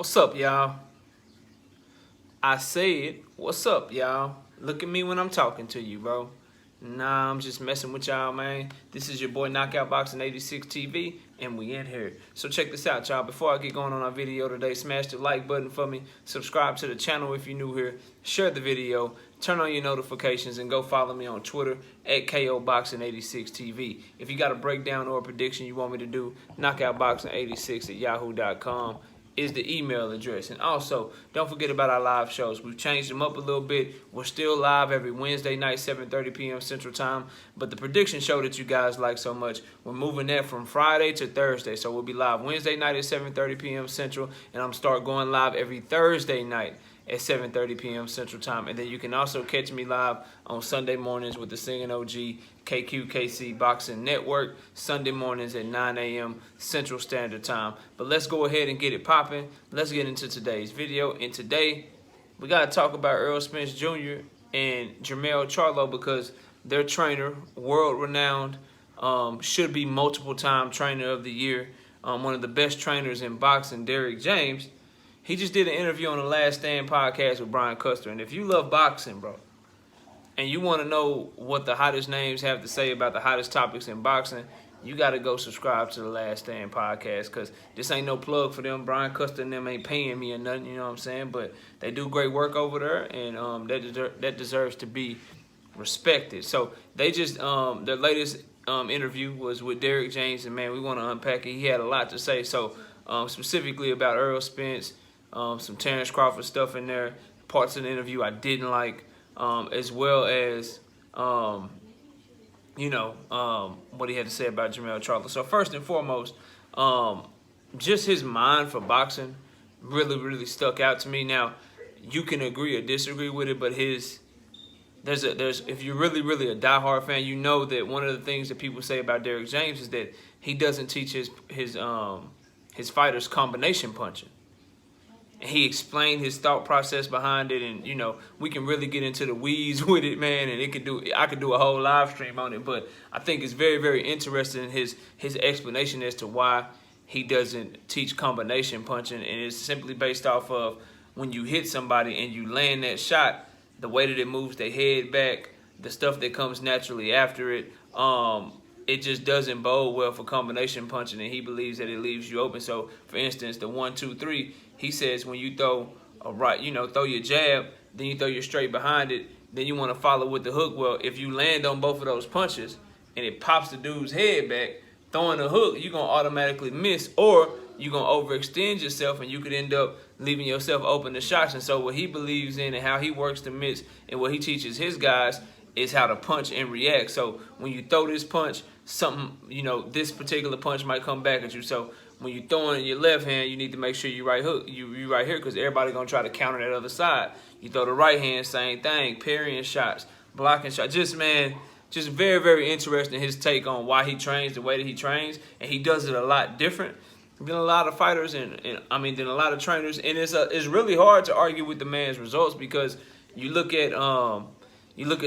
What's up, y'all? I said, what's up, y'all? Look at me when I'm talking to you, bro. Nah, I'm just messing with y'all, man. This is your boy Knockout Boxing 86 TV, and we in here. So check this out, y'all. Before I get going on our video today, smash the like button for me. Subscribe to the channel if you're new here. Share the video. Turn on your notifications and go follow me on Twitter at KOBoxing86 TV. If you got a breakdown or a prediction you want me to do, knockoutboxing86 at yahoo.com is the email address. And also, don't forget about our live shows. We've changed them up a little bit. We're still live every Wednesday night, 7:30 p.m. Central Time. But the prediction show that you guys like so much, we're moving that from Friday to Thursday. So we'll be live Wednesday night at 7:30 p.m. Central, and I'm start going live every Thursday night at 7:30 p.m. Central Time. And then you can also catch me live on Sunday mornings with the Singing OG KQKC Boxing Network, Sunday mornings at 9 a.m. Central Standard Time. But let's go ahead and get it popping. Let's get into today's video. And today, we got to talk about Errol Spence Jr. and Jermell Charlo, because their trainer, world-renowned, should be multiple-time trainer of the year, one of the best trainers in boxing, Derrick James. He just did an interview on the Last Stand podcast with Brian Custer. And if you love boxing, bro, and you want to know what the hottest names have to say about the hottest topics in boxing, you got to go subscribe to the Last Stand podcast, because this ain't no plug for them. Brian Custer and them ain't paying me or nothing, you know what I'm saying? But they do great work over there, and that deserves to be respected. So they just, their latest interview was with Derrick James, and man, we want to unpack it. He had a lot to say. So specifically about Errol Spence, some Terrence Crawford stuff in there, parts of the interview I didn't like, as well as, what he had to say about Jermell Charlo. So first and foremost, just his mind for boxing really stuck out to me. Now, you can agree or disagree with it, but there's if you're really a diehard fan, you know that one of the things that people say about Derrick James is that he doesn't teach his fighters combination punching. He explained his thought process behind it, and we can really get into the weeds with it, man. And I could do a whole live stream on it, but I think it's very interesting, his explanation as to why he doesn't teach combination punching, and it's simply based off of when you hit somebody and you land that shot, the way that it moves their head back, the stuff that comes naturally after it. It just doesn't bode well for combination punching, and he believes that it leaves you open. So, for instance, the 1, 2, 3, he says when you throw a right, throw your jab, then you throw your straight behind it, then you want to follow with the hook. Well, if you land on both of those punches and it pops the dude's head back, throwing the hook, you're going to automatically miss, or you're going to overextend yourself, and you could end up leaving yourself open to shots. And so what he believes in and how he works the mitts and what he teaches his guys is how to punch and react. So when you throw this punch, something, this particular punch might come back at you. So when you're throwing your left hand, you need to make sure you right hook, you right here, because everybody's going to try to counter that other side. You throw the right hand, same thing, parrying shots, blocking shots. Just very interesting, his take on why he trains the way that he trains, and he does it a lot different than a lot of fighters than a lot of trainers. And it's really hard to argue with the man's results, because you look at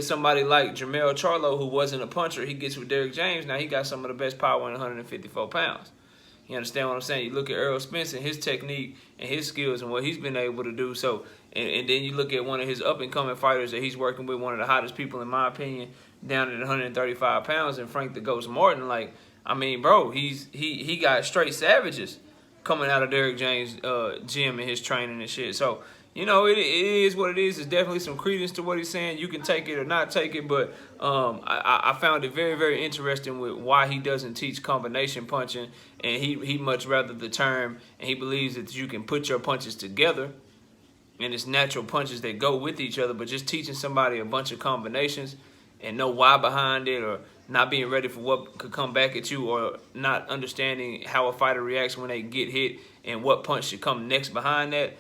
somebody like Jermell Charlo, who wasn't a puncher. He gets with Derrick James. Now he got some of the best power in 154 pounds. You understand what I'm saying? You look at Errol Spence and his technique and his skills and what he's been able to do. So, and then you look at one of his up-and-coming fighters that he's working with, one of the hottest people, in my opinion, down at 135 pounds, and Frank the Ghost Martin. Like, I mean, bro, he got straight savages coming out of Derrick James' gym and his training and shit. So, it is what it is. There's definitely some credence to what he's saying. You can take it or not take it, but I found it very interesting with why he doesn't teach combination punching, and he much rather the term, and he believes that you can put your punches together, and it's natural punches that go with each other, but just teaching somebody a bunch of combinations and no why behind it, or not being ready for what could come back at you, or not understanding how a fighter reacts when they get hit and what punch should come next behind that.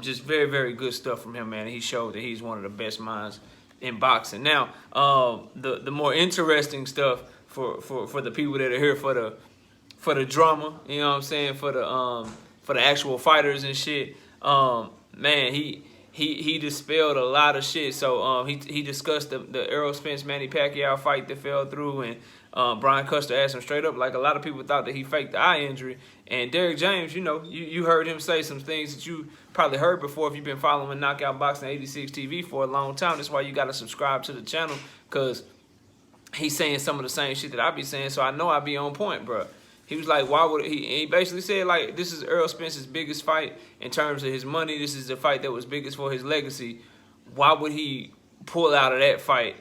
Just very good stuff from him, man. He showed that he's one of the best minds in boxing. Now, the more interesting stuff for the people that are here for the drama, you know what I'm saying, for the actual fighters and shit. Man, he dispelled a lot of shit. So he discussed the Errol Spence Manny Pacquiao fight that fell through, and Brian Custer asked him straight up, like a lot of people thought that he faked the eye injury. And Derrick James, you know, you heard him say some things that you probably heard before if you've been following Knockout Boxing 86 TV for a long time. That's why you got to subscribe to the channel, because he's saying some of the same shit that I be saying, so I know I be on point, bro. He was like, why would he basically said, like, this is Errol Spence's biggest fight in terms of his money. This is the fight that was biggest for his legacy. Why would he pull out of that fight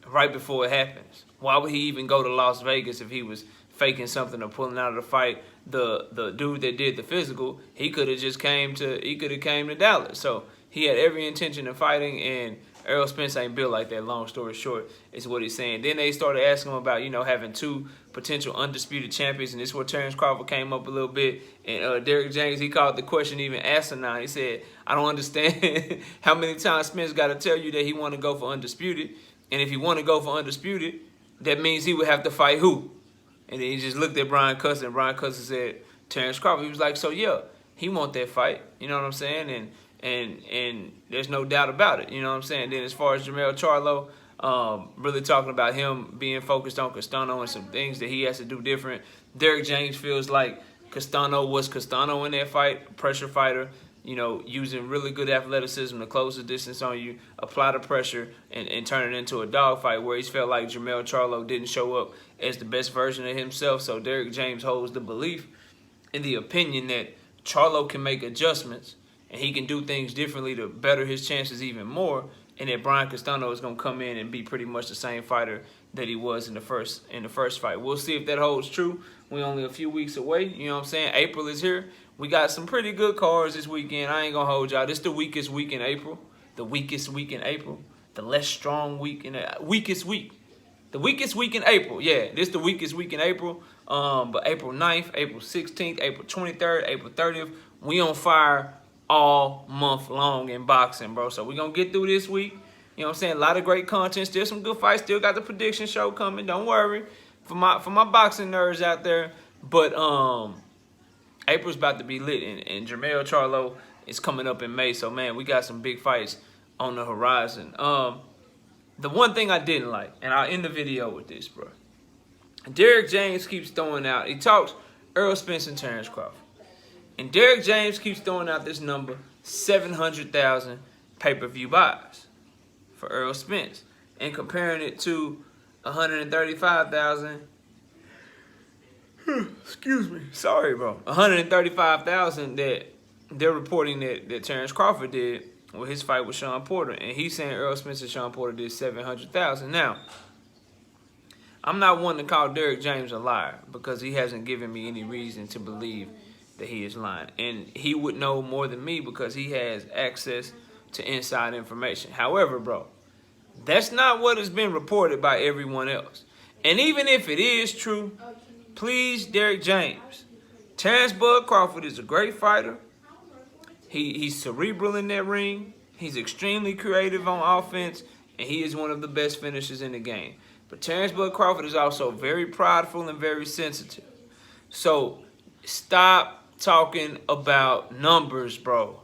right before it happens? Why would he even go to Las Vegas if he was faking something or pulling out of the fight? The dude that did the physical, he could have just came to Dallas. So he had every intention of fighting, and Errol Spence ain't built like that, long story short, is what he's saying. Then they started asking him about, you know, having two potential undisputed champions, and this is where Terrence Crawford came up a little bit. And Derrick James, he called the question even asinine. He said, I don't understand how many times Spence got to tell you that he want to go for undisputed. And if he want to go for undisputed, that means he would have to fight who? And then he just looked at Brian Custer, and Brian Custer said, Terrence Crawford. He was like, so yeah, he want that fight. You know what I'm saying? And there's no doubt about it. You know what I'm saying? Then as far as Jermell Charlo, really talking about him being focused on Castano and some things that he has to do different. Derrick James feels like Castano was Castano in that fight, pressure fighter, you know, using really good athleticism to close the distance on you, apply the pressure, and turn it into a dogfight, where he's felt like Jermell Charlo didn't show up as the best version of himself. So Derrick James holds the belief and the opinion that Charlo can make adjustments and he can do things differently to better his chances even more, and that Brian Castano is going to come in and be pretty much the same fighter that he was in the first fight. We'll see if that holds true. We're only a few weeks away. You know what I'm saying? April is here. We got some pretty good cards this weekend. I ain't going to hold y'all. This is the weakest week in April. The weakest week in April. The less strong week in the weakest week. The weakest week in April. Yeah, this is the weakest week in April. But April 9th, April 16th, April 23rd, April 30th. We on fire all month long in boxing, bro. So we're going to get through this week. You know what I'm saying? A lot of great content. Still some good fights. Still got the prediction show coming. Don't worry. For my boxing nerds out there. But April's about to be lit. And Jermell Charlo is coming up in May. So, man, we got some big fights on the horizon. The one thing I didn't like, and I'll end the video with this, bro. Derrick James keeps throwing out. He talks Errol Spence and Terrence Crawford. And Derrick James keeps throwing out this number, 700,000 pay-per-view buys for Errol Spence, and comparing it to 135,000. Excuse me. Sorry, bro. 135,000 that they're reporting that Terrence Crawford did with his fight with Sean Porter. And he's saying Errol Spence and Sean Porter did 700,000. Now, I'm not one to call Derrick James a liar, because he hasn't given me any reason to believe that he is lying. And he would know more than me because he has access to inside information. However, bro, that's not what has been reported by everyone else. And even if it is true, please, Derrick James, Terrence Bud Crawford is a great fighter. He's cerebral in that ring. He's extremely creative on offense, and he is one of the best finishers in the game. But Terrence Bud Crawford is also very prideful and very sensitive. So stop talking about numbers, bro.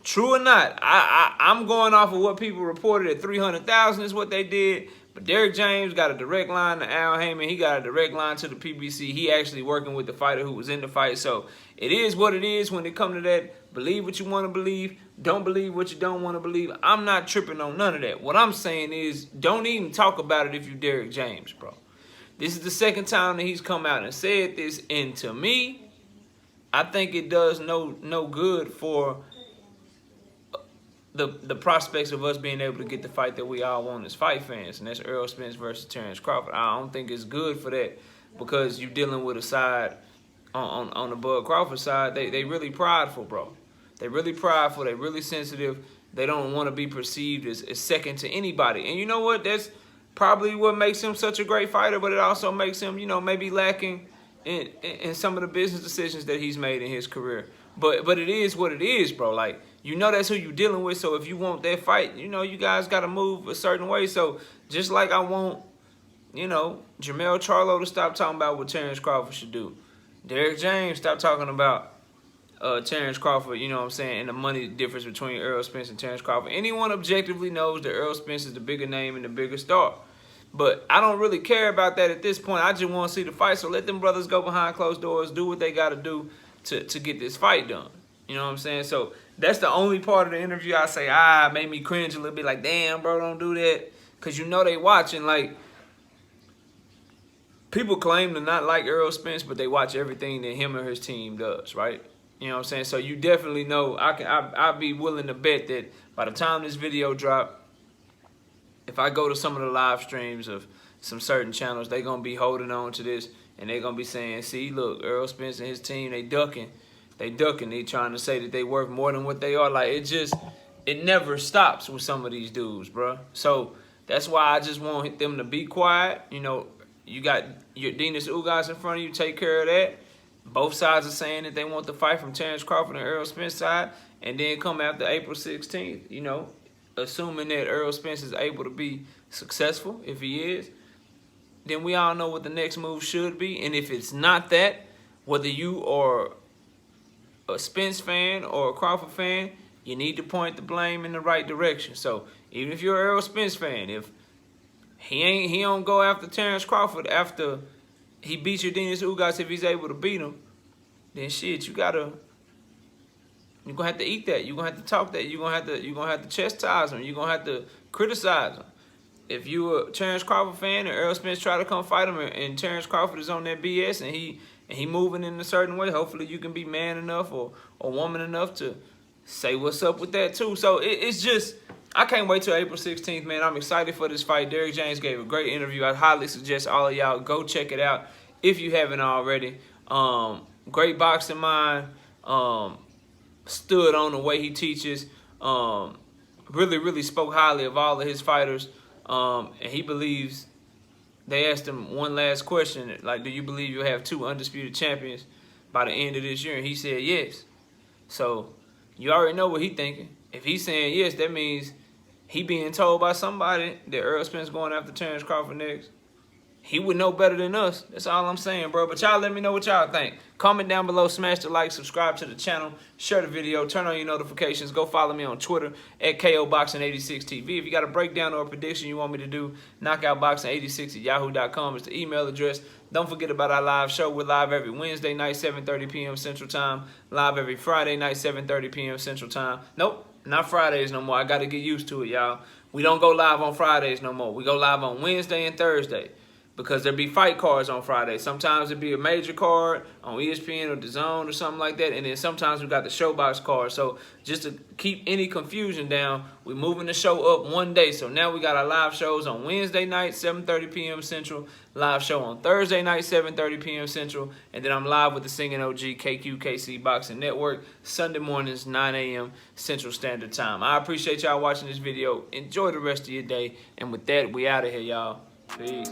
True or not, I'm going off of what people reported at 300,000 is what they did. But Derrick James got a direct line to Al Heyman. He got a direct line to the PBC. He actually working with the fighter who was in the fight. So it is what it is when it comes to that. Believe what you want to believe. Don't believe what you don't want to believe. I'm not tripping on none of that. What I'm saying is, don't even talk about it if you Derrick James, bro. This is the second time that he's come out and said this. And to me, I think it does no good for the prospects of us being able to get the fight that we all want as fight fans, and that's Errol Spence versus Terrence Crawford. I don't think it's good for that, because you're dealing with a side on the Bud Crawford side. They really prideful, bro. They really prideful. They really sensitive. They don't want to be perceived as second to anybody. And you know what? That's probably what makes him such a great fighter, but it also makes him, you know, maybe lacking in some of the business decisions that he's made in his career. But it is what it is, bro. Like, you know that's who you're dealing with. So if you want that fight, you know, you guys got to move a certain way. So just like I want, you know, Jermell Charlo to stop talking about what Terrence Crawford should do. Derrick James, stop talking about Terrence Crawford, you know what I'm saying, and the money difference between Errol Spence and Terrence Crawford. Anyone objectively knows that Errol Spence is the bigger name and the bigger star. But I don't really care about that at this point. I just want to see the fight. So let them brothers go behind closed doors, do what they got to do to get this fight done. You know what I'm saying? So that's the only part of the interview I say, made me cringe a little bit. Like, damn, bro, don't do that. Because you know they watching. Like, people claim to not like Errol Spence, but they watch everything that him and his team does, right? You know what I'm saying? So you definitely know, I'd be willing to bet that by the time this video drop, if I go to some of the live streams of some certain channels, they're going to be holding on to this, and they're going to be saying, see, look, Errol Spence and his team, they ducking. They trying to say that they worth more than what they are. Like, it never stops with some of these dudes, bro. So that's why I just want them to be quiet. You know, you got your Denis Ugas in front of you. Take care of that. Both sides are saying that they want the fight from Terrence Crawford and Errol Spence side, and then come after April 16th, you know, assuming that Errol Spence is able to be successful. If he is, then we all know what the next move should be. And if it's not that, whether you are a Spence fan or a Crawford fan, you need to point the blame in the right direction. So even if you're an Errol Spence fan, if he don't go after Terrence Crawford after he beats your Denis Ugas, if he's able to beat him, then shit, you're gonna have to eat that. You're gonna have to talk that. You're gonna have to chastise him. You're gonna have to criticize him. If you a Terrence Crawford fan and Errol Spence try to come fight him, and Terrence Crawford is on that BS and he moving in a certain way, hopefully you can be man enough or woman enough to say what's up with that too. So it's just, I can't wait till April 16th, man. I'm excited for this fight. Derrick James gave a great interview. I highly suggest all of y'all go check it out if you haven't already. Great boxing mind. Stood on the way he teaches. Really spoke highly of all of his fighters. And he believes, they asked him one last question, like, do you believe you'll have 2 undisputed champions by the end of this year? And he said yes. So you already know what he's thinking. If he's saying yes, that means he being told by somebody that Errol Spence going after Terrence Crawford next. He would know better than us. That's all I'm saying, bro. But y'all let me know what y'all think. Comment down below, smash the like, subscribe to the channel, share the video, turn on your notifications. Go follow me on Twitter at KOBoxing86TV. If you got a breakdown or a prediction you want me to do, knockoutboxing86@yahoo.com is the email address. Don't forget about our live show. We're live every Wednesday night, 7:30 p.m. Central Time. Live every Friday night, 7:30 p.m. Central Time. Nope, not Fridays no more. I got to get used to it, y'all. We don't go live on Fridays no more. We go live on Wednesday and Thursday, because there be fight cards on Friday. Sometimes it be a major card on ESPN or DAZN or something like that, and then sometimes we got the Showbox card. So just to keep any confusion down, we're moving the show up one day. So now we got our live shows on Wednesday night, 7:30 p.m. Central, live show on Thursday night, 7:30 p.m. Central, and then I'm live with the Singing OG KQKC Boxing Network, Sunday mornings, 9 a.m. Central Standard Time. I appreciate y'all watching this video. Enjoy the rest of your day, and with that, we out of here, y'all. Peace.